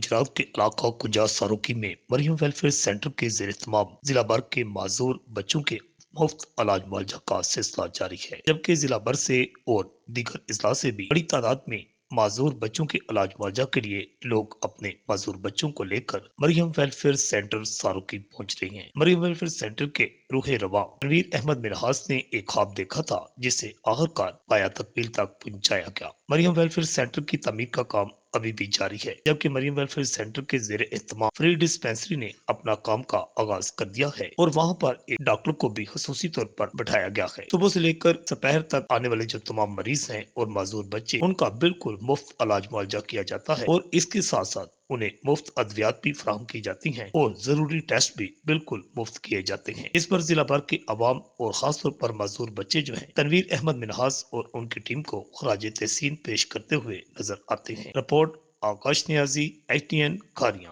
गुजरात के इलाका कुजा सारोकी में मरियम वेलफेयर सेंटर के जेर एहतमाम जिला भर के माजूर बच्चों के मुफ्त इलाज मुआवजा का सिलसिला जारी है, जबकि जिला भर से और दीगर अजला से भी बड़ी तादाद में माजूर बच्चों के इलाज मुआवजा के लिए लोग अपने माजूर बच्चों को लेकर मरियम वेलफेयर सेंटर सारोकी पहुंच रहे हैं। मरियम वेलफेयर सेंटर के रूहे रवा रणवीर अहमद मिनहास ने एक ख्वाब देखा था, जिसे आखिरकार पाया तकमील तक पहुंचाया गया। मरियम वेलफेयर सेंटर की तमीर का काम अभी भी जारी है, जबकि मरियम वेलफेयर सेंटर के जेर एहतमाम फ्री डिस्पेंसरी ने अपना काम का आगाज कर दिया है और वहाँ पर एक डॉक्टर को भी खसूसी तौर पर बैठाया गया है। सुबह से लेकर दोपहर तक आने वाले जो तमाम मरीज हैं और माजूर बच्चे, उनका बिल्कुल मुफ्त इलाज मुआवजा किया जाता है और इसके साथ साथ उन्हें मुफ्त अद्वियात भी फराहम की जाती हैं और जरूरी टेस्ट भी बिल्कुल मुफ्त किए जाते हैं। इस पर जिला भर के अवाम और खास तौर पर माजूर बच्चे जो हैं, तनवीर अहमद मिनहास और उनकी टीम को खराज तहसीन पेश करते हुए नजर आते हैं। रिपोर्ट आकाश नियाजी, ITN खारियां।